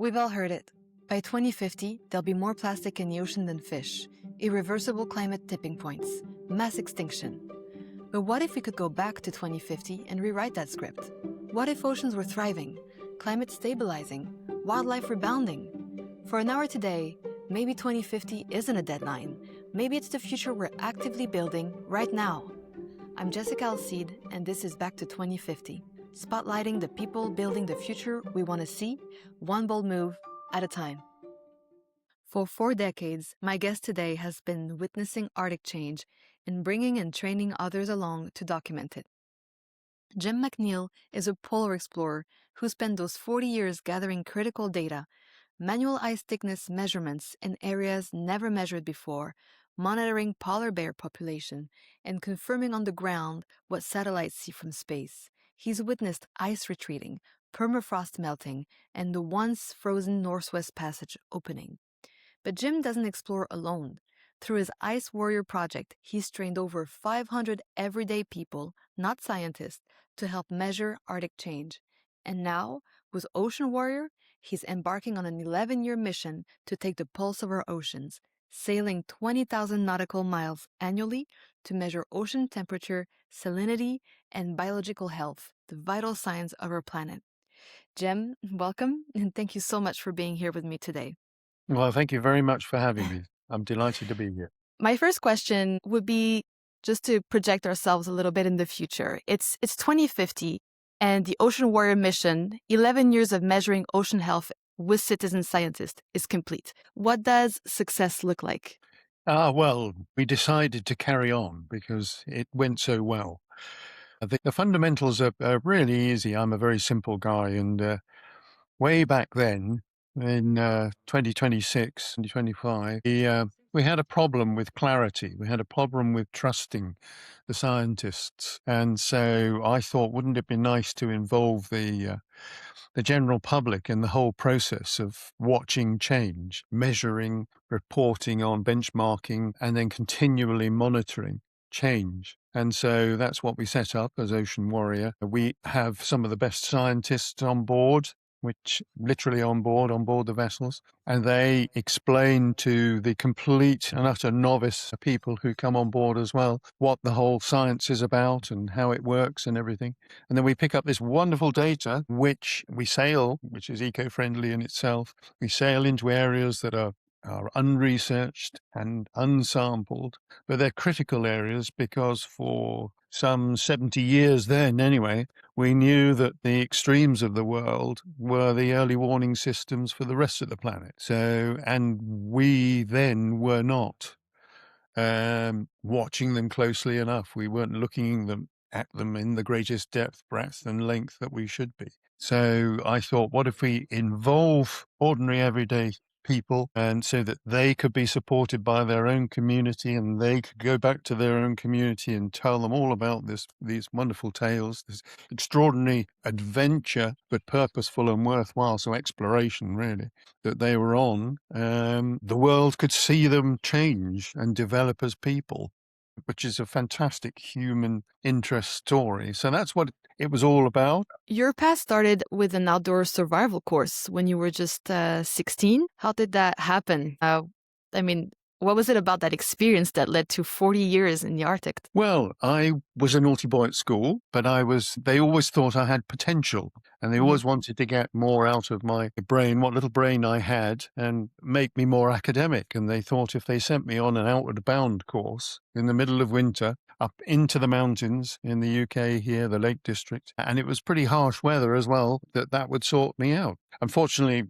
We've all heard it. By 2050, there'll be more plastic in the ocean than fish, irreversible climate tipping points, mass extinction. But what if we could go back to 2050 and rewrite that script? What if oceans were thriving, climate stabilizing, wildlife rebounding? For an hour today, maybe 2050 isn't a deadline. Maybe it's the future we're actively building right now. I'm Jessica Alcide, and this is Back to 2050, spotlighting the people building the future we want to see, one bold move at a time. For 4 decades, my guest today has been witnessing Arctic change and bringing and training others along to document it. Jim McNeill is a polar explorer who spent those 40 years gathering critical data, manual ice thickness measurements in areas never measured before, monitoring polar bear population, and confirming on the ground what satellites see from space. He's witnessed ice retreating, permafrost melting, and the once frozen Northwest Passage opening. But Jim doesn't explore alone. Through his Ice Warrior project, he's trained over 500 everyday people, not scientists, to help measure Arctic change. And now, with Ocean Warrior, he's embarking on an 11-year mission to take the pulse of our oceans, sailing 20,000 nautical miles annually to measure ocean temperature, salinity, and biological health, the vital signs of our planet. Jim, welcome, and thank you so much for being here with me today. Well, thank you very much for having me. I'm delighted to be here. My first question would be just to project ourselves a little bit in the future. It's 2050, and the Ocean Warrior mission, 11 years of measuring ocean health with citizen scientists, is complete. What does success look like? Well, we decided to carry on because it went so well. I think the fundamentals are really easy. I'm a very simple guy, and way back then, in 2026, 2025, we had a problem with clarity. We had a problem with trusting the scientists. And so I thought, wouldn't it be nice to involve the general public in the whole process of watching change, measuring, reporting on, benchmarking, and then continually monitoring change. And so that's what we set up as Ocean Warrior. We have some of the best scientists on board, which literally on board the vessels, and they explain to the complete and utter novice people who come on board as well what the whole science is about and how it works and everything. And then we pick up this wonderful data, which we sail, which is eco-friendly in itself. We sail into areas that are unresearched and unsampled, but they're critical areas because for some 70 years then anyway, we knew that the extremes of the world were the early warning systems for the rest of the planet. So, and we then were not watching them closely enough. We weren't looking at them in the greatest depth, breadth, and length that we should be. So I thought, what if we involve ordinary, everyday people, and so that they could be supported by their own community, and they could go back to their own community and tell them all about these wonderful tales, this extraordinary adventure, but purposeful and worthwhile. So exploration, really, that they were on. The world could see them change and develop as people, which is a fantastic human interest story. So that's what it was all about. Your path started with an outdoor survival course when you were just 16. How did that happen? What was it about that experience that led to 40 years in the Arctic? Well, I was a naughty boy at school, but they always thought I had potential, and they always wanted to get more out of my brain, what little brain I had, and make me more academic. And they thought if they sent me on an outward bound course in the middle of winter, up into the mountains in the UK here, the Lake District, and it was pretty harsh weather as well, that would sort me out. Unfortunately,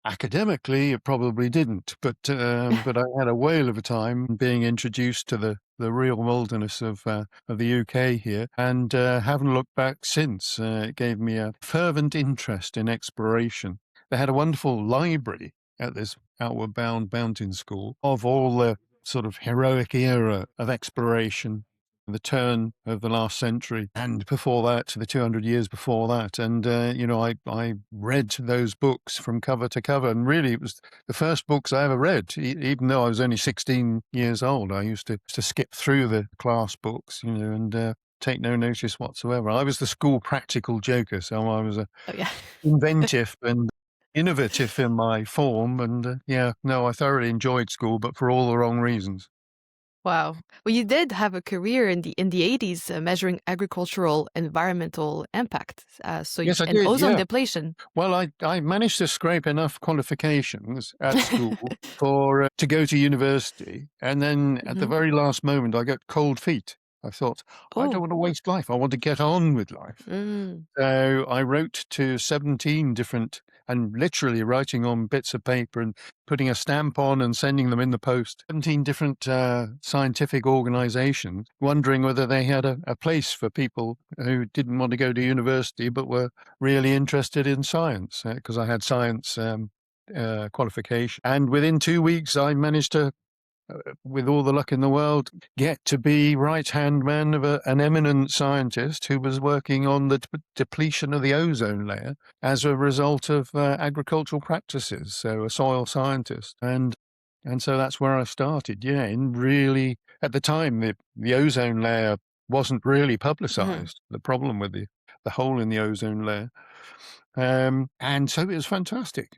academically, it probably didn't, but I had a whale of a time being introduced to the real wilderness of the UK here, and haven't looked back since. It gave me a fervent interest in exploration. They had a wonderful library at this outward bound mountain school of all the sort of heroic era of exploration, the turn of the last century, and before that, the 200 years before that. And, I read those books from cover to cover, and really it was the first books I ever read, even though I was only 16 years old. I used to skip through the class books, and take no notice whatsoever. I was the school practical joker, so I was inventive and innovative in my form. And yeah, no, I thoroughly enjoyed school, but for all the wrong reasons. Wow. Well, you did have a career in the 80s measuring agricultural environmental impact. Yes, I And did. ozone Yeah. depletion. Well, I managed to scrape enough qualifications at school for to go to university, and then at the Mhm. very last moment, I got cold feet. I thought, I don't Oh. want to waste life. I want to get on with life. Mm. So I wrote to 17 different, and literally writing on bits of paper and putting a stamp on and sending them in the post, 17 different scientific organizations, wondering whether they had a place for people who didn't want to go to university but were really interested in science, because I had science qualification. And within 2 weeks, I managed to, with all the luck in the world, get to be right-hand man of an eminent scientist who was working on the depletion of the ozone layer as a result of agricultural practices. So a soil scientist, and so that's where I started. Yeah, in really at the time the ozone layer wasn't really Mhm. publicized. The problem with the hole in the ozone layer, and so it was fantastic.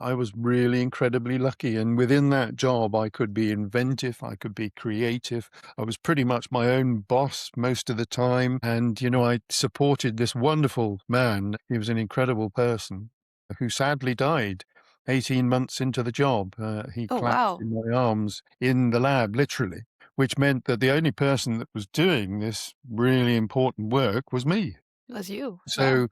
I was really incredibly lucky, and within that job, I could be inventive, I could be creative. I was pretty much my own boss most of the time, and I supported this wonderful man. He was an incredible person who sadly died 18 months into the job. He Oh, collapsed wow. in my arms in the lab, literally, which meant that the only person that was doing this really important work was me. It was you. Yeah. So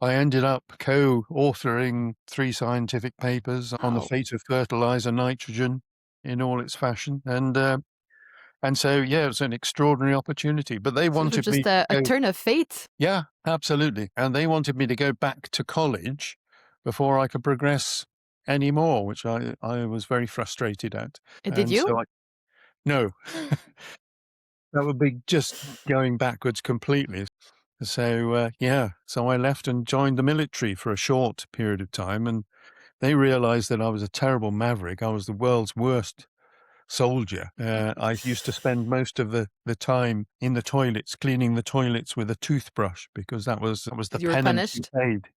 I ended up co-authoring 3 scientific papers on the Wow. fate of fertilizer nitrogen in all its fashion, and so, yeah, it was an extraordinary opportunity, but they So it was wanted me just to a go. turn of fate. Yeah, absolutely, and they wanted me to go back to college before I could progress any more, which I was very frustrated at, Did and you? so I no, that would be just going backwards completely. So, yeah, so I left and joined the military for a short period of time, and they realized that I was a terrible maverick. I was the world's worst soldier. I used to spend most of the time in the toilets, cleaning the toilets with a toothbrush because that was the Because you were penance you punished. paid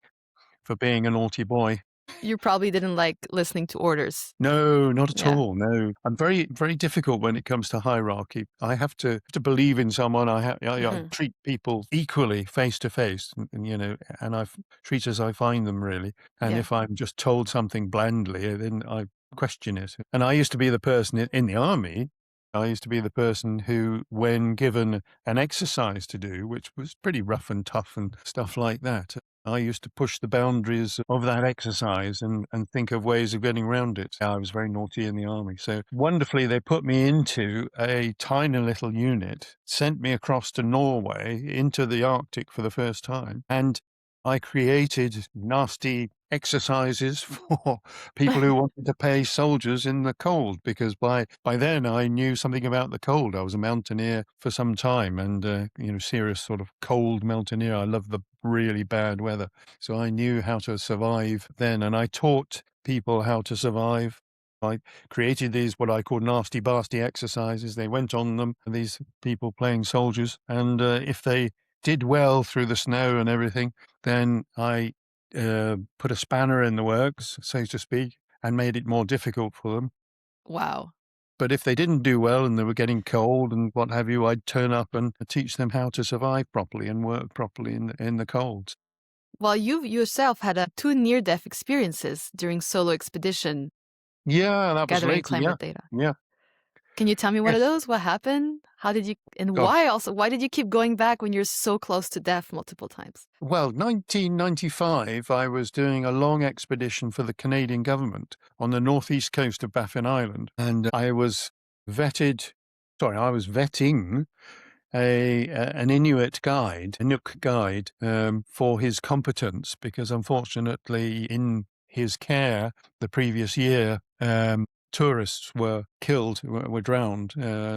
for being a naughty boy. You probably didn't like listening to orders. No, not at Yeah. all, no. I'm very, very difficult when it comes to hierarchy. I have to believe in someone. I Mhm. treat people equally face to face, and I treat as I find them, really. And Yeah. if I'm just told something blandly, then I question it. And I used to be the person in the army. I used to be the person who, when given an exercise to do, which was pretty rough and tough and stuff like that, I used to push the boundaries of that exercise and think of ways of getting around it. I was very naughty in the army. So wonderfully, they put me into a tiny little unit, sent me across to Norway into the Arctic for the first time. And I created nasty exercises for people who wanted to pay soldiers in the cold, because by then I knew something about the cold. I was a mountaineer for some time, and serious sort of cold mountaineer. I love the really bad weather, so I knew how to survive then, and I taught people how to survive. I created these what I call nasty basti exercises. They went on them, these people playing soldiers, and if they did well through the snow and everything, then I put a spanner in the works, so to speak, and made it more difficult for them. Wow. But if they didn't do well and they were getting cold and what have you, I'd turn up and teach them how to survive properly and work properly in the cold. Well, you yourself had two near-death experiences during solo expedition Yeah, that was gathering later. Yeah, climate data. yeah. Can you tell me one of Yes. those? What happened? How did you, and Gosh. why also, why did you keep going back when you're so close to death multiple times? Well, 1995, I was doing a long expedition for the Canadian government on the northeast coast of Baffin Island, and I was vetted. Sorry, I was vetting an Inuit guide, a Nook guide, for his competence, because unfortunately, in his care the previous year, tourists were killed, were drowned.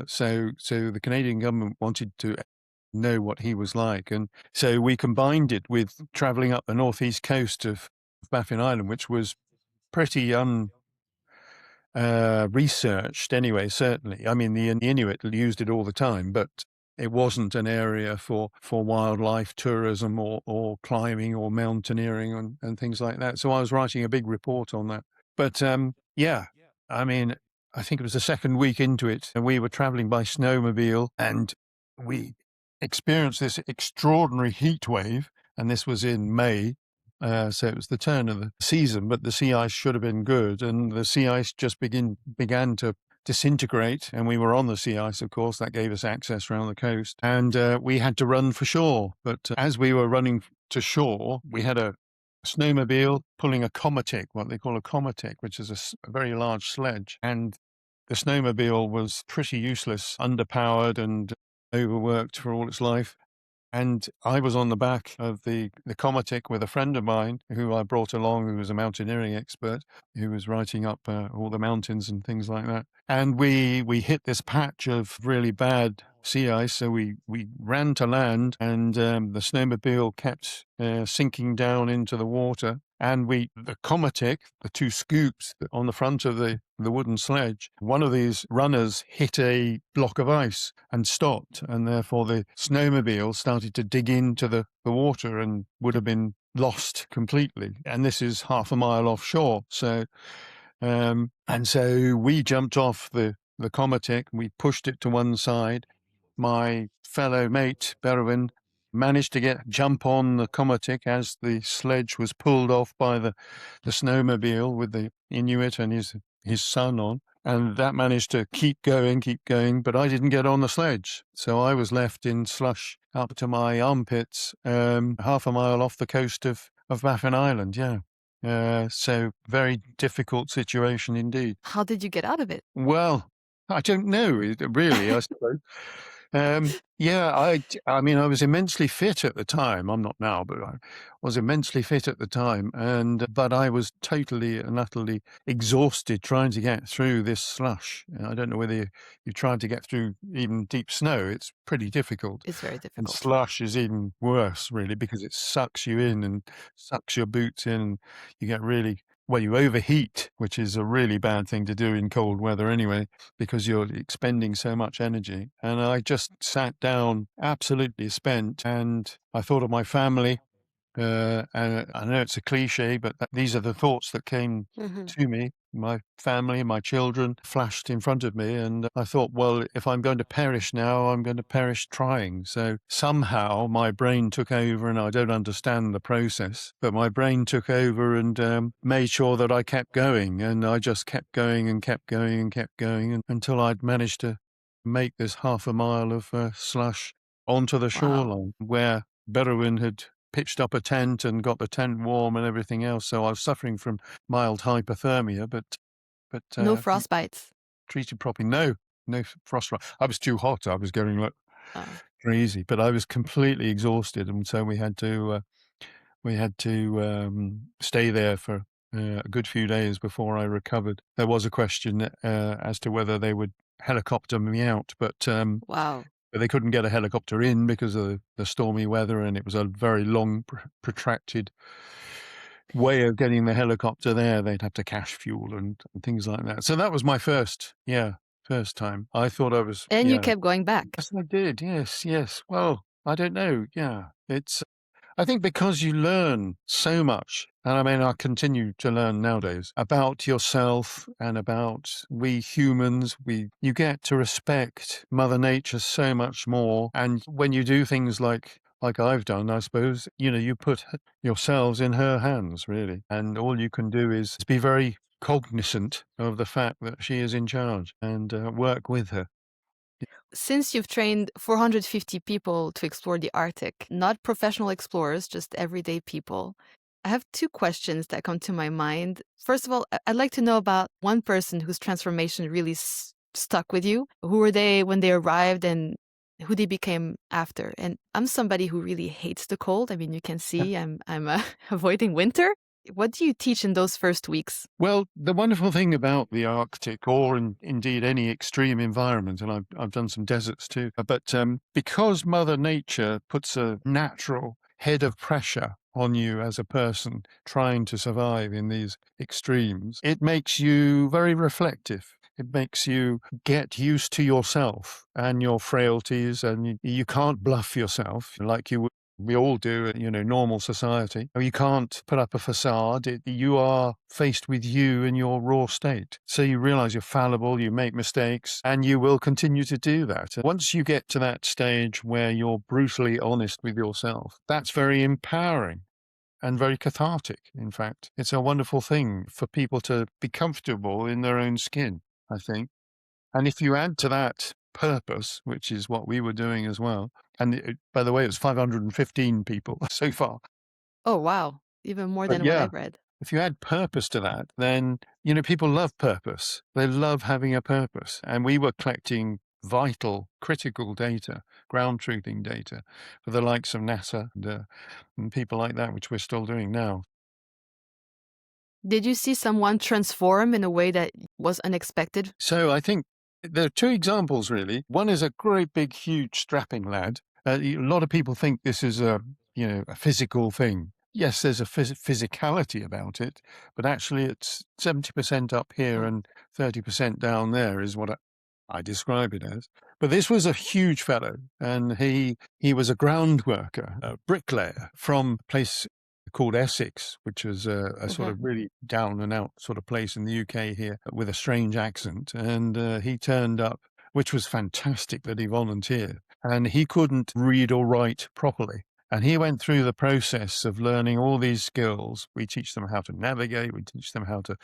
So the Canadian government wanted to know what he was like, and so we combined it with travelling up the northeast coast of Baffin Island, which was pretty researched anyway. Certainly, I mean the Inuit used it all the time, but it wasn't an area for wildlife tourism or climbing or mountaineering and things like that. So I was writing a big report on that. But yeah, I mean, I think it was the second week into it, and we were traveling by snowmobile, and we experienced this extraordinary heat wave. And this was in May. So it was the turn of the season, but the sea ice should have been good. And the sea ice just began to disintegrate. And we were on the sea ice, of course. That gave us access around the coast. And we had to run for shore. But as we were running to shore, we had a snowmobile pulling a komatik, what they call a komatik, which is a very large sledge. And the snowmobile was pretty useless, underpowered and overworked for all its life. And I was on the back of the komatik with a friend of mine who I brought along, who was a mountaineering expert, who was writing up all the mountains and things like that. And we hit this patch of really bad sea ice, so we ran to land, and the snowmobile kept sinking down into the water. And the komatik, the two scoops on the front of the wooden sledge, one of these runners hit a block of ice and stopped. And therefore the snowmobile started to dig into the water and would have been lost completely. And this is half a mile offshore. So, and so we jumped off the komatik, we pushed it to one side. My fellow mate, Berwin, managed to jump on the komatik as the sledge was pulled off by the snowmobile with the Inuit and his son on. And that managed to keep going, but I didn't get on the sledge. So I was left in slush up to my armpits, half a mile off the coast of Baffin Island, yeah. So very difficult situation indeed. How did you get out of it? Well, I don't know, really, I suppose. Yeah, I mean, I was immensely fit at the time. I'm not now, but I was immensely fit at the time. But I was totally and utterly exhausted trying to get through this slush. I don't know whether you tried to get through even deep snow. It's pretty difficult. It's very And difficult. slush is even worse, really, because it sucks you in and sucks your boots in. And you get really, well, you overheat, which is a really bad thing to do in cold weather anyway, because you're expending so much energy. And I just sat down absolutely spent, and I thought of my family. And I know it's a cliche, but these are the thoughts that came to me. My family, my children flashed in front of me, and I thought, well, if I'm going to perish now, I'm going to perish trying. So somehow my brain took over, and I don't understand the process, but my brain took over and made sure that I kept going, and I just kept going and kept going and kept going until I'd managed to make this half a mile of slush onto the Wow. shoreline where Berwin had pitched up a tent and got the tent warm and everything else. So I was suffering from mild hypothermia, but No frostbites. treated properly. No frostbite. I was too hot. I was going like Oh. crazy, but I was completely exhausted, and so we had to stay there for a good few days before I recovered. There was a question as to whether they would helicopter me out, but Wow. they couldn't get a helicopter in because of the stormy weather, and it was a very long, protracted way of getting the helicopter there. They'd have to cache fuel and things like that. So that was my first time. I thought I was. And you Yeah. kept going back. Yes, I did. Yes. Well, I don't know. Yeah, I think because you learn so much, and I mean, I continue to learn nowadays about yourself and about we humans. You get to respect Mother Nature so much more, and when you do things like I've done, I suppose, you put yourselves in her hands, really, and all you can do is be very cognizant of the fact that she is in charge and work with her. Since you've trained 450 people to explore the Arctic, not professional explorers, just everyday people, I have two questions that come to my mind. First of all, I'd like to know about one person whose transformation really stuck with you. Who were they when they arrived and who they became after? And I'm somebody who really hates the cold. I mean, you can see I'm avoiding winter. What do you teach in those first weeks? Well, the wonderful thing about the Arctic, or indeed any extreme environment, and I've done some deserts too, but because Mother Nature puts a natural head of pressure on you as a person trying to survive in these extremes, it makes you very reflective. It makes you get used to yourself and your frailties, and you can't bluff yourself like we all do in, normal society. You can't put up a facade. You are faced with you in your raw state. So you realize you're fallible, you make mistakes, and you will continue to do that. Once you get to that stage where you're brutally honest with yourself, that's very empowering and very cathartic, in fact. It's a wonderful thing for people to be comfortable in their own skin, I think. And if you add to that purpose, which is what we were doing as well, and by the way, it was 515 people so far. Oh, wow. Even more But than what I yeah, read. if you add purpose to that, then, people love purpose. They love having a purpose. And we were collecting vital, critical data, ground truthing data for the likes of NASA and people like that, which we're still doing now. Did you see someone transform in a way that was unexpected? So I think there are two examples, really. One is a great big, huge, strapping lad. A lot of people think this is a physical thing. Yes, there's a physicality about it, but actually it's 70% up here Oh, and 30% down there is what I describe it as. But this was a huge fellow, and he was a ground worker, a bricklayer from a place called Essex, which is a sort uh-huh. of really down and out sort of place in the UK here with a strange accent. And he turned up, which was fantastic that he volunteered. And he couldn't read or write properly. And he went through the process of learning all these skills. We teach them how to navigate, we teach them how to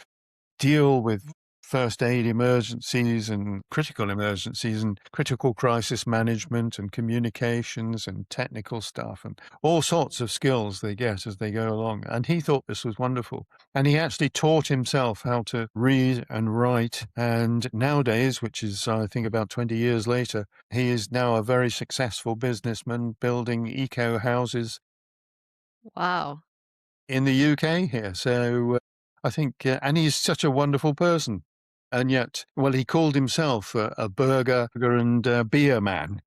deal with first aid emergencies and critical emergencies and critical crisis management and communications and technical stuff and all sorts of skills they get as they go along. And he thought this was wonderful. And he actually taught himself how to read and write. And nowadays, which is, I think, about 20 years later, he is now a very successful businessman building eco houses Wow. in the UK here. So I think, and he's such a wonderful person. And yet, well, he called himself a burger and beer man.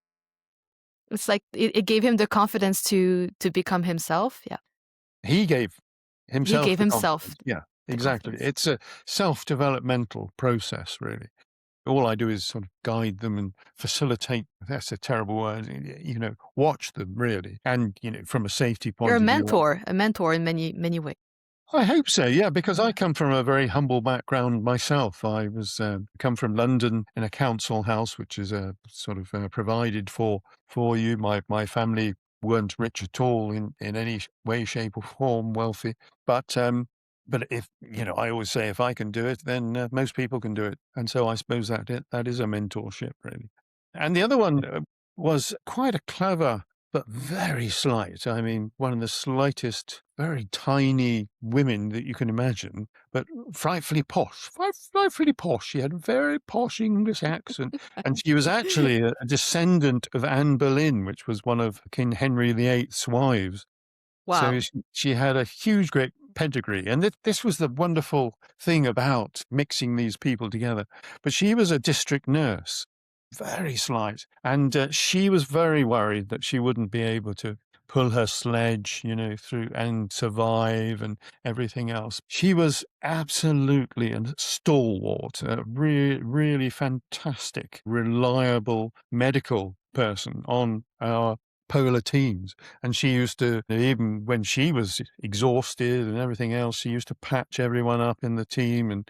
It's like it gave him the confidence to become himself. Yeah. He gave He himself gave the himself confidence. Yeah, the exactly. confidence. It's a self-developmental process, really. All I do is sort of guide them and facilitate. That's a terrible word. Watch them really, and from a safety You're point of view. a mentor in many, many ways. I hope so, yeah, because I Yeah. come from a very humble background myself. I was come from London in a council house, which is sort of provided for you. My family weren't rich at all in any way, shape, or form, wealthy. But if I always say if I can do it, then most people can do it. And so I suppose that is a mentorship, really. And the other one was quite a clever but very slight. I mean, one of the slightest, very tiny women that you can imagine, but frightfully posh, frightfully posh. She had a very posh English accent, and she was actually a descendant of Anne Boleyn, which was one of King Henry VIII's wives. So Wow. she had a huge, great pedigree. And this was the wonderful thing about mixing these people together. But she was a district nurse, very slight. And she was very worried that she wouldn't be able to pull her sledge, through and survive and everything else. She was absolutely a stalwart, a really fantastic, reliable medical person on our polar teams. And she used to, even when she was exhausted and everything else, she used to patch everyone up in the team and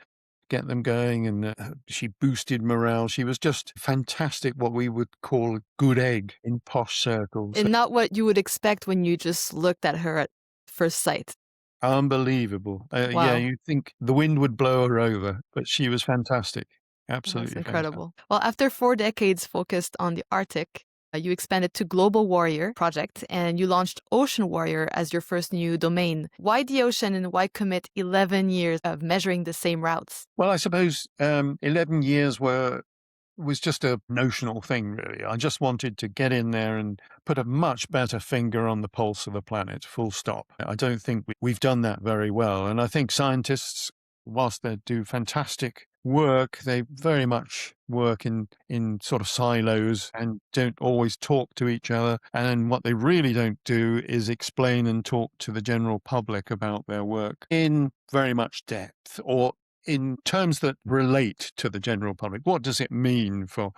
get them going. And she boosted morale. She was just fantastic, what we would call a good egg in posh circles. And not what you would expect when you just looked at her at first sight. Unbelievable. Yeah, Wow. you'd think the wind would blow her over, but she was fantastic. That's Absolutely fantastic. incredible. Well, after 4 decades focused on the Arctic, you expanded to Global Warrior Project and you launched Ocean Warrior as your first new domain. Why the ocean and why commit 11 years of measuring the same routes? Well, I suppose 11 years was just a notional thing, really. I just wanted to get in there and put a much better finger on the pulse of the planet, full stop. I don't think we've done that very well. And I think scientists, whilst they do fantastic work, they very much work in sort of silos and don't always talk to each other. And what they really don't do is explain and talk to the general public about their work in very much depth, or in terms that relate to the general public. What does it mean for,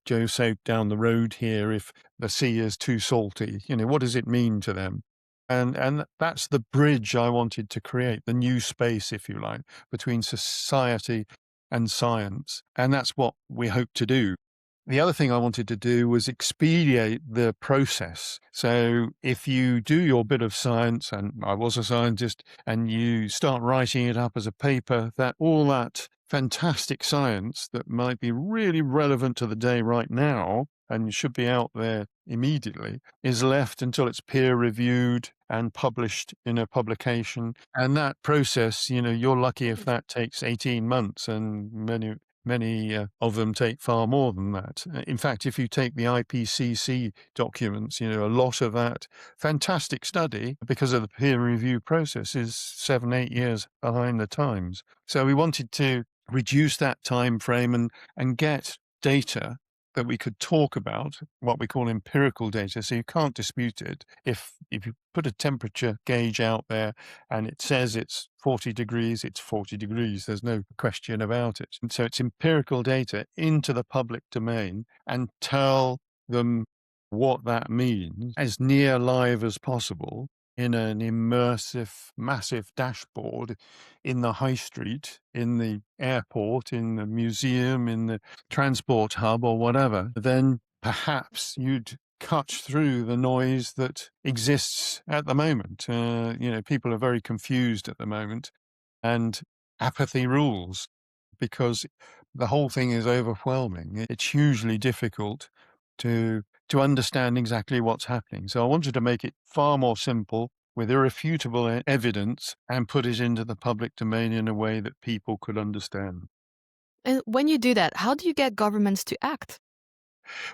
Joe Soap down the road here if the sea is too salty? What does it mean to them? And that's the bridge I wanted to create, the new space, if you like, between society and science. And that's what we hope to do. The other thing I wanted to do was expedite the process. So if you do your bit of science, and I was a scientist, and you start writing it up as a paper, that all that fantastic science that might be really relevant to the day right now and should be out there immediately is left until it's peer reviewed and published in a publication. And that process, you're lucky if that takes 18 months, and many of them take far more than that. In fact, if you take the IPCC documents, a lot of that fantastic study, because of the peer review process, is 7-8 years behind the times. So we wanted to reduce that time frame and get data that we could talk about, what we call empirical data, so you can't dispute it. If you put a temperature gauge out there and it says it's 40 degrees, it's 40 degrees. There's no question about it. And so it's empirical data into the public domain and tell them what that means as near live as possible in an immersive, massive dashboard in the high street, in the airport, in the museum, in the transport hub or whatever, then perhaps you'd cut through the noise that exists at the moment. People are very confused at the moment, and apathy rules because the whole thing is overwhelming. It's hugely difficult to understand exactly what's happening. So I wanted to make it far more simple with irrefutable evidence and put it into the public domain in a way that people could understand. And when you do that, how do you get governments to act?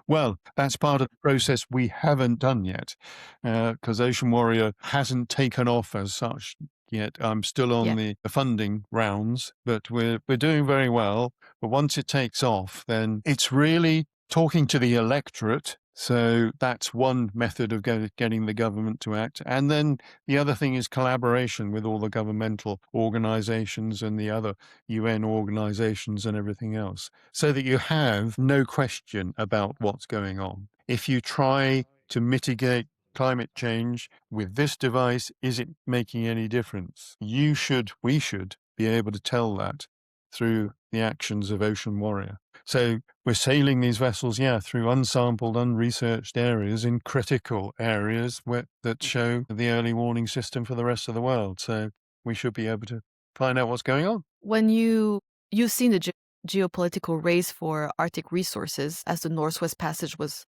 Well, that's part of the process we haven't done yet, because Ocean Warrior hasn't taken off as such yet. I'm still on Yeah. the funding rounds, but we're doing very well. But once it takes off, then it's really talking to the electorate. So that's one method of getting the government to act. And then the other thing is collaboration with all the governmental organizations and the other UN organizations and everything else, so that you have no question about what's going on. If you try to mitigate climate change with this device, is it making any difference? We should be able to tell that through the actions of Ocean Warrior. So we're sailing these vessels, through unsampled, unresearched areas in critical areas that show the early warning system for the rest of the world. So we should be able to find out what's going on. When you've seen the geopolitical race for Arctic resources as the Northwest Passage was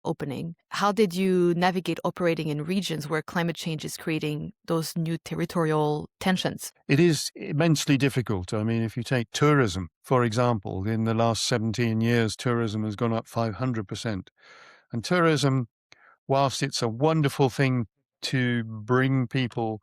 opening, how did you navigate operating in regions where climate change is creating those new territorial tensions? It is immensely difficult. I mean, if you take tourism, for example, in the last 17 years, tourism has gone up 500%. And tourism, whilst it's a wonderful thing to bring people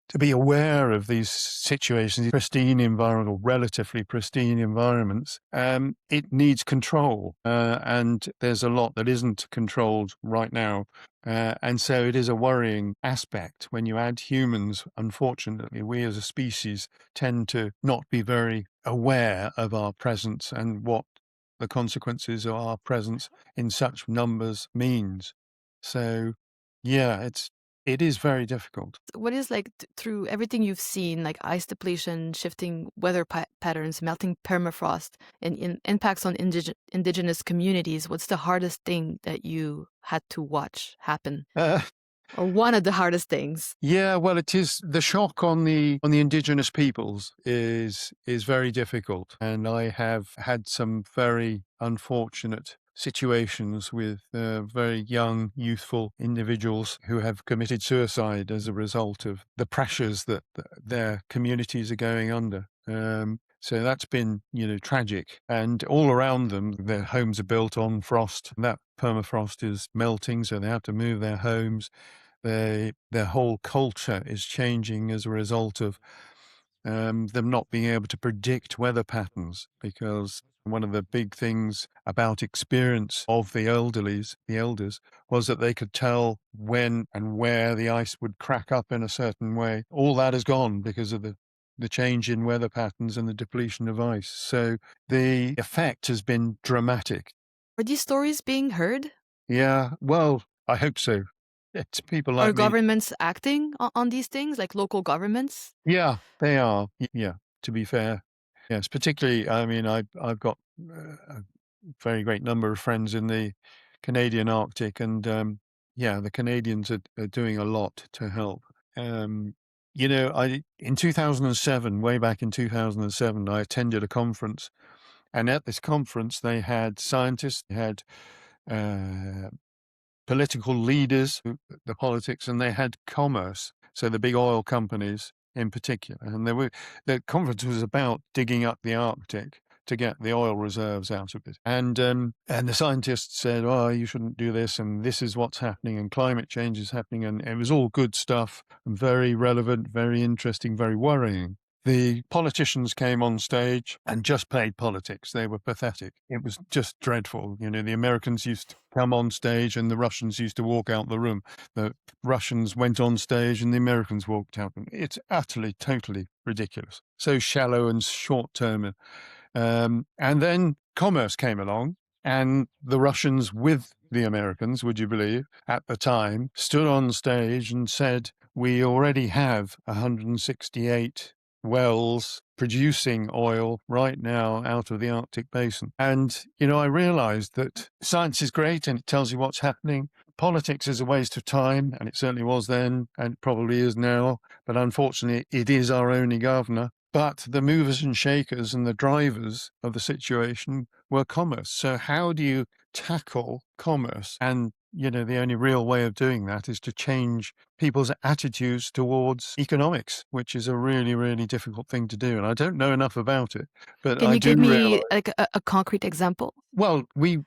to be aware of these situations, pristine environment or relatively pristine environments, it needs control. And there's a lot that isn't controlled right now. And so it is a worrying aspect when you add humans. Unfortunately, we as a species tend to not be very aware of our presence and what the consequences of our presence in such numbers means. So, yeah, it is very difficult. What is like through everything you've seen, like ice depletion, shifting weather patterns, melting permafrost, and impacts on indigenous communities? What's the hardest thing that you had to watch happen, Uh, or one of the hardest things? Yeah, well, it is the shock on the indigenous peoples is very difficult, and I have had some very unfortunate situations with very young, youthful individuals who have committed suicide as a result of the pressures that their communities are going under. So that's been, tragic. And all around them, their homes are built on frost. That permafrost is melting, so they have to move their homes. Their whole culture is changing as a result of them not being able to predict weather patterns, because one of the big things about experience of the elders, was that they could tell when and where the ice would crack up in a certain way. All that is gone because of the the change in weather patterns and the depletion of ice. So the effect has been dramatic. Are these stories being heard? Yeah, well, I hope so. It's people Are like me. governments acting on these things, like local governments? Yeah, they are. Yeah, to be fair. Yes, particularly, I mean, I've got a very great number of friends in the Canadian Arctic, and yeah, the Canadians are doing a lot to help. Um, I in 2007, way back in 2007, I attended a conference, and at this conference, they had scientists, they had uh, political leaders, the politics, and they had commerce. So the big oil companies in particular, and the conference was about digging up the Arctic to get the oil reserves out of it. And the scientists said, "Oh, you shouldn't do this, and this is what's happening, and climate change is happening," and it was all good stuff, and very relevant, very interesting, very worrying. The politicians came on stage and just played politics. They were pathetic. It was just dreadful. The Americans used to come on stage and the Russians used to walk out the room. The Russians went on stage and the Americans walked out. It's utterly, totally ridiculous. So shallow and short-term. And then commerce came along, and the Russians with the Americans, would you believe, at the time, stood on stage and said, "We already have 168 wells producing oil right now out of the Arctic basin." And, I realized that science is great and it tells you what's happening. Politics is a waste of time, and it certainly was then, and it probably is now. But unfortunately, it is our only governor. But the movers and shakers and the drivers of the situation were commerce. So how do you tackle commerce? And, the only real way of doing that is to change people's attitudes towards economics, which is a really, really difficult thing to do. And I don't know enough about it, but Can I you give do me realize, like a concrete example? well, we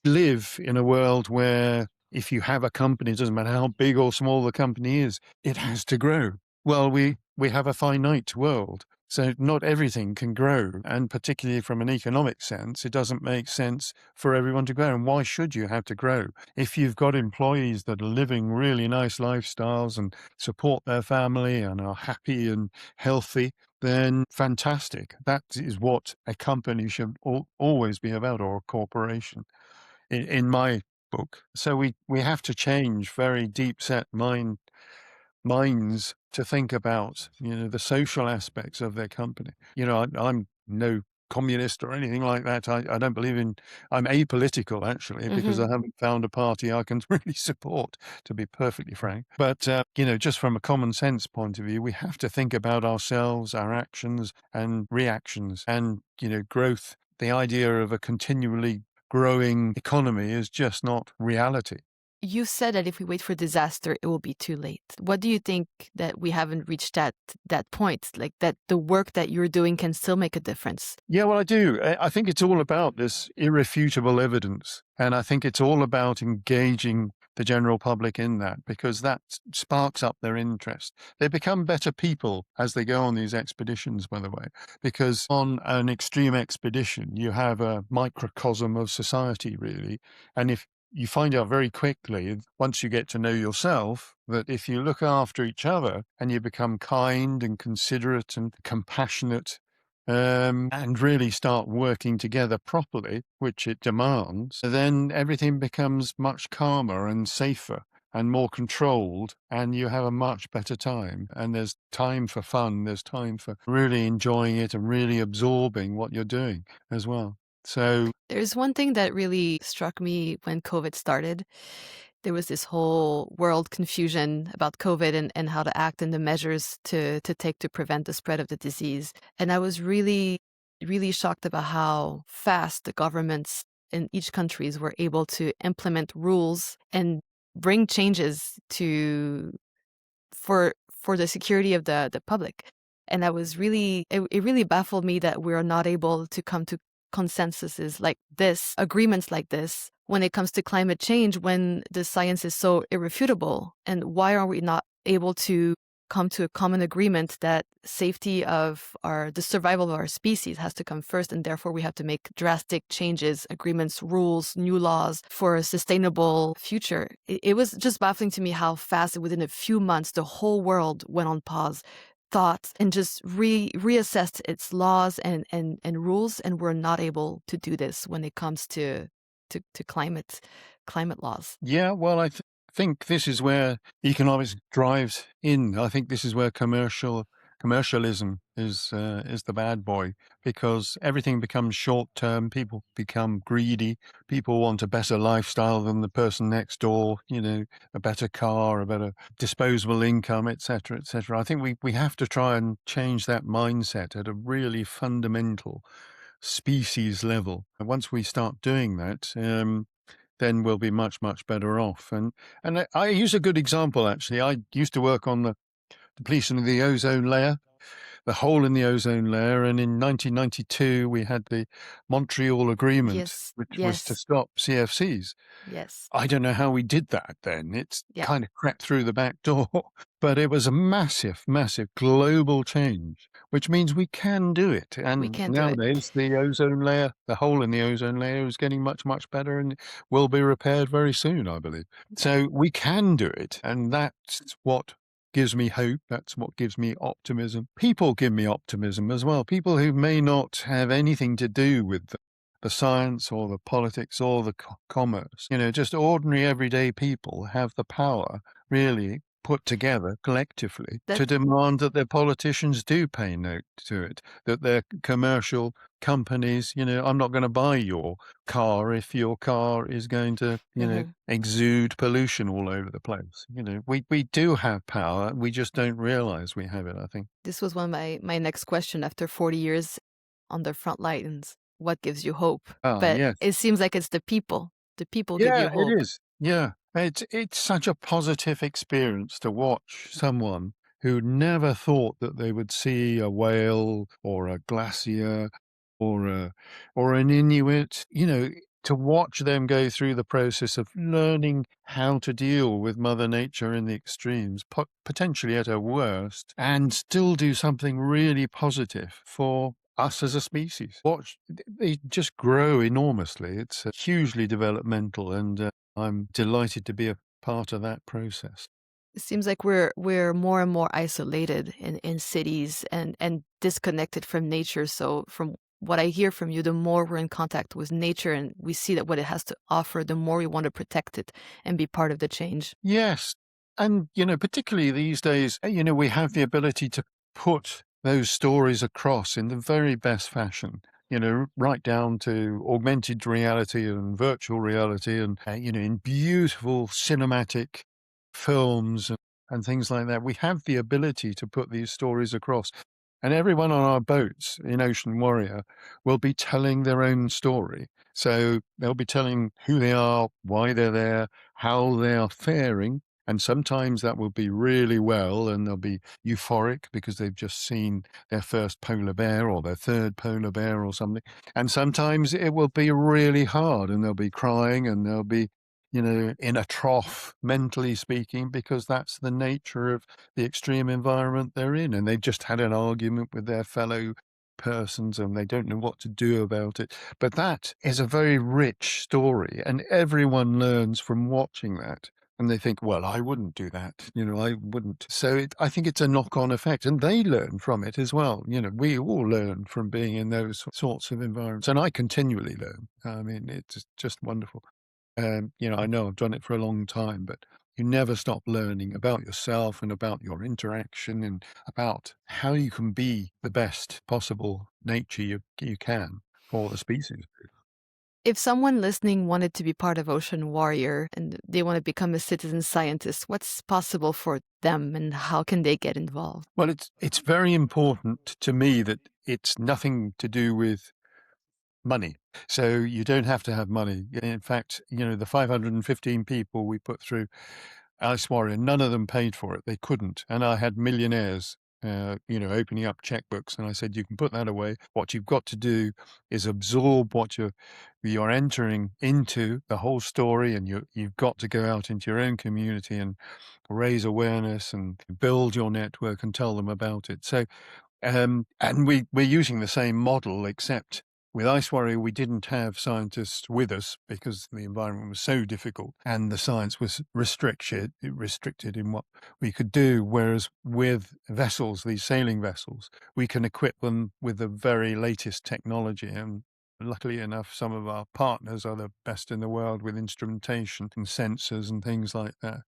live in a world where if you have a company, it doesn't matter how big or small the company is, it has to grow. Well, we have a finite world. So not everything can grow. And particularly from an economic sense, it doesn't make sense for everyone to grow. And why should you have to grow? If you've got employees that are living really nice lifestyles and support their family and are happy and healthy, then fantastic. That is what a company should always be about, or a corporation, in my book. So we have to change very deep set minds to think about, the social aspects of their company. I'm no communist or anything like that. I don't believe in, I'm apolitical actually, because I haven't found a party I can really support, to be perfectly frank. But, just from a common sense point of view, we have to think about ourselves, our actions and reactions and, growth. The idea of a continually growing economy is just not reality. You said that if we wait for disaster, it will be too late. What do you think that we haven't reached that point, like that the work that you're doing can still make a difference? Yeah, well, I do. I think it's all about this irrefutable evidence. And I think it's all about engaging the general public in that, because that sparks up their interest. They become better people as they go on these expeditions, by the way, because on an extreme expedition, you have a microcosm of society, really. And if you find out very quickly, once you get to know yourself, that if you look after each other and you become kind and considerate and compassionate, and really start working together properly, which it demands, then everything becomes much calmer and safer and more controlled, and you have a much better time. And there's time for fun, there's time for really enjoying it and really absorbing what you're doing as well. So, There's one thing that really struck me when COVID started. There was this whole world confusion about COVID and how to act and the measures to take to prevent the spread of the disease. And I was really, really shocked about how fast the governments in each countries were able to implement rules and bring changes to for the security of the public. And I was really it really baffled me that we're not able to come to consensuses like this, agreements like this, when it comes to climate change, when the science is so irrefutable. And why are we not able to come to a common agreement that safety of the survival of our species has to come first, and therefore we have to make drastic changes, agreements, rules, new laws for a sustainable future. It was just baffling to me how fast, within a few months, the whole world went on pause thought and just reassessed its laws and rules, and we're not able to do this when it comes to climate laws. Yeah, well, think this is where economics drives in. I think this is where commercialism is the bad boy, because everything becomes short term. People become greedy. People want a better lifestyle than the person next door. A better car, a better disposable income, etc., etc. I think we have to try and change that mindset at a really fundamental species level. And once we start doing that, then we'll be much, much better off. And I use a good example, actually. I used to work on the depletion of the ozone layer, the hole in the ozone layer. And in 1992, we had the Montreal Agreement, Yes, which was to yes, stop CFCs. yes. I don't know how we did that then. It's Yeah, kind of crept through the back door, but it was a massive, massive global change, which means we can do it. we And can do it. nowadays, the ozone layer, the hole in the ozone layer is getting much, much better and will be repaired very soon, I believe. So we can do it. And that's what gives me hope. That's what gives me optimism. People give me optimism as well. People who may not have anything to do with the science or the politics or the commerce. Just ordinary everyday people have the power, really, put together collectively That to demand that their politicians do pay note to it, that their commercial companies, I'm not going to buy your car if your car is going to, mhm. exude pollution all over the place. We do have power. We just don't realize we have it, I think. This was one of my next question after 40 years on the front lines. What gives you hope? Ah, But yes. it seems like it's the people. The people give Yeah, you it hope. is. Yeah. It's such a positive experience to watch someone who never thought that they would see a whale or a glacier or an Inuit, to watch them go through the process of learning how to deal with Mother Nature in the extremes, potentially at her worst, and still do something really positive for us as a species. Watch, they just grow enormously. It's hugely developmental, and I'm delighted to be a part of that process. It seems like we're more and more isolated in cities and disconnected from nature. So from what I hear from you, the more we're in contact with nature and we see that what it has to offer, the more we want to protect it and be part of the change. Yes. And, particularly these days, we have the ability to put those stories across in the very best fashion, right down to augmented reality and virtual reality and, in beautiful cinematic films and things like that. We have the ability to put these stories across. And everyone on our boats in Ocean Warrior will be telling their own story. So they'll be telling who they are, why they're there, how they are faring. And sometimes that will be really well, and they'll be euphoric because they've just seen their first polar bear or their third polar bear or something. And sometimes it will be really hard, and they'll be crying and they'll be, in a trough, mentally speaking, because that's the nature of the extreme environment they're in. And they've just had an argument with their fellow persons and they don't know what to do about it. But that is a very rich story, and everyone learns from watching that. And they think, well, I wouldn't do that. I wouldn't. So I think it's a knock on effect, and they learn from it as well. We all learn from being in those sorts of environments. And I continually learn. I mean, it's just wonderful. I know I've done it for a long time, but you never stop learning about yourself and about your interaction and about how you can be the best possible nature you can for the species. If someone listening wanted to be part of Ocean Warrior and they want to become a citizen scientist, what's possible for them and how can they get involved? Well, it's very important to me that it's nothing to do with money. So you don't have to have money. In fact, the 515 people we put through Alice Warrior, none of them paid for it. They couldn't. And I had millionaires, opening up checkbooks. And I said, you can put that away. What you've got to do is absorb what you're entering into, the whole story. And you've got to go out into your own community and raise awareness and build your network and tell them about it. So, and we're using the same model, except With Ice Warrior, we didn't have scientists with us because the environment was so difficult and the science was restricted in what we could do. Whereas with vessels, these sailing vessels, we can equip them with the very latest technology. And luckily enough, some of our partners are the best in the world with instrumentation and sensors and things like that.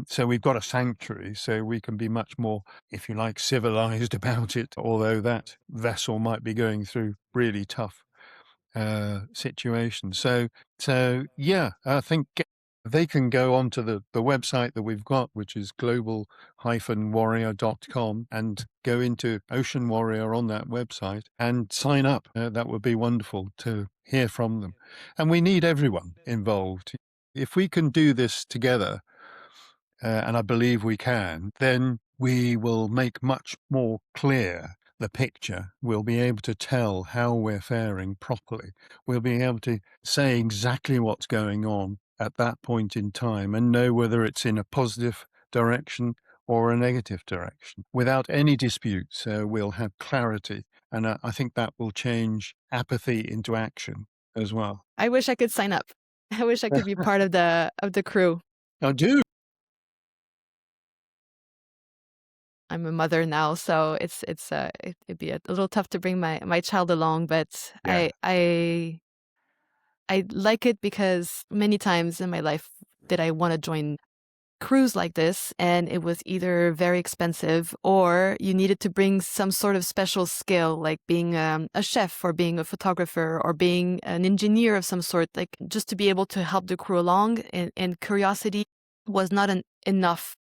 So we've got a sanctuary, so we can be much more, if you like, civilized about it, although that vessel might be going through really tough situations. So yeah, I think they can go onto the website that we've got, which is global-warrior.com, and go into Ocean Warrior on that website and sign up. That would be wonderful to hear from them. And we need everyone involved. If we can do this together, and I believe we can, then we will make much more clear the picture. We'll be able to tell how we're faring properly. We'll be able to say exactly what's going on at that point in time and know whether it's in a positive direction or a negative direction without any dispute. So we'll have clarity. And I think that will change apathy into action as well. I wish I could sign up. I wish I could be part of the crew. I do. I'm a mother now, so it'd be a little tough to bring my child along, but Yeah. I like it because many times in my life did I want to join cruise like this, and it was either very expensive or you needed to bring some sort of special skill, like being a chef or being a photographer or being an engineer of some sort, like just to be able to help the crew along. And curiosity was not enough.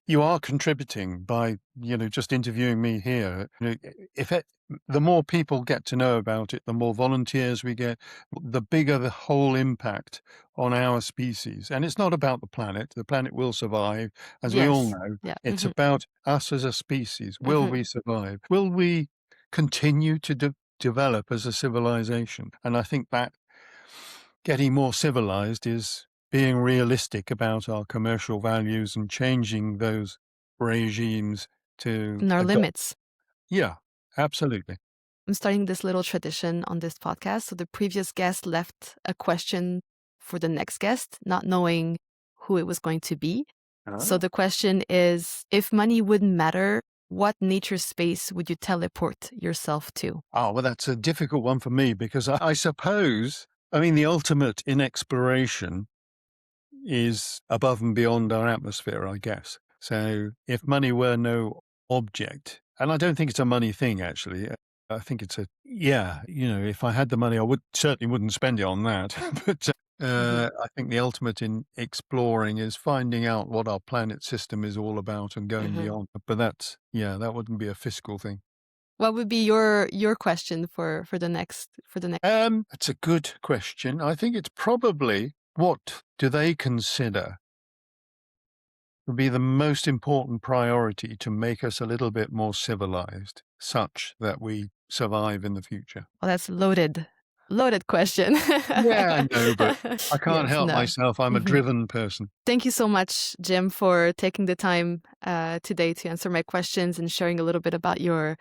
You are contributing by, just interviewing me here. The more people get to know about it, the more volunteers we get, the bigger the whole impact on our species. And it's not about the planet. The planet will survive, as we all Yes. know. Yeah. It's Mhm. about us as a species. Will Mhm. we survive? Will we continue to develop as a civilization? And I think that getting more civilized is being realistic about our commercial values and changing those regimes to And our adopt. limits. Yeah, absolutely. I'm starting this little tradition on this podcast. So the previous guest left a question for the next guest, not knowing who it was going to be. So Ah. the question is, if money wouldn't matter, what nature space would you teleport yourself to? Oh, well, that's a difficult one for me because I suppose, I mean, the ultimate in exploration is above and beyond our atmosphere, I guess. So if money were no object, and I don't think it's a money thing, actually. I think it's if I had the money, I certainly wouldn't spend it on that. But Mhm. I think the ultimate in exploring is finding out what our planet system is all about and going Mhm. beyond. But that wouldn't be a fiscal thing. What would be your question for the next That's a good question. I think it's probably, what do they consider would be the most important priority to make us a little bit more civilized, such that we survive in the future? Well, that's loaded question. Yeah, I know, but I can't Yes, help no. myself. I'm a Mhm. driven person. Thank you so much, Jim, for taking the time today to answer my questions and sharing a little bit about your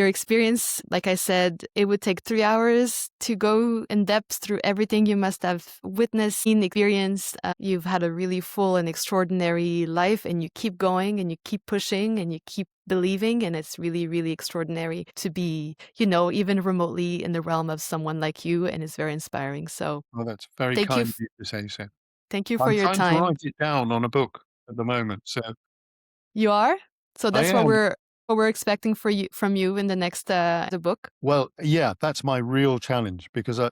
experience. Like I said, it would take 3 hours to go in depth through everything you must have witnessed, seen, experienced. You've had a really full and extraordinary life, and you keep going and you keep pushing and you keep believing. And it's really, really extraordinary to be, even remotely in the realm of someone like you. And it's very inspiring. So Well, that's very thank you. kind of you to say so. Thank you for I'm your trying to time. write it down on a book at the moment, so You are? So I that's am. what we're expecting from you in the next the book. Well, yeah, that's my real challenge because A,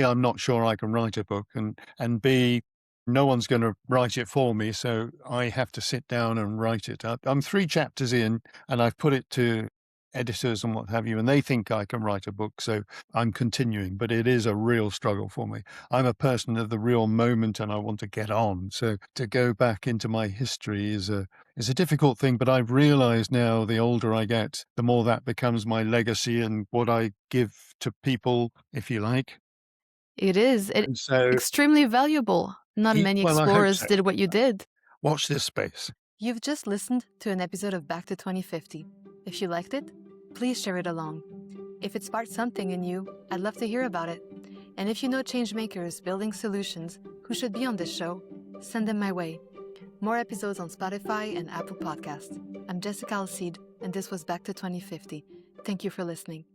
I'm not sure I can write a book, and B, no one's going to write it for me, so I have to sit down and write it. I'm 3 chapters in, and I've put it to editors and what have you, and they think I can write a book, so I'm continuing. But it is a real struggle for me. I'm a person of the real moment, and I want to get on. So to go back into my history is a difficult thing, but I've realized now the older I get, the more that becomes my legacy and what I give to people, if you like. It is. And so, Extremely valuable. Not many well, I hope explorers so. did what you did. Watch this space. You've just listened to an episode of Back to 2050. If you liked it, please share it along. If it sparked something in you, I'd love to hear about it. And if you know changemakers building solutions who should be on this show, send them my way. More episodes on Spotify and Apple Podcasts. I'm Jessica Alcide, and this was Back to 2050. Thank you for listening.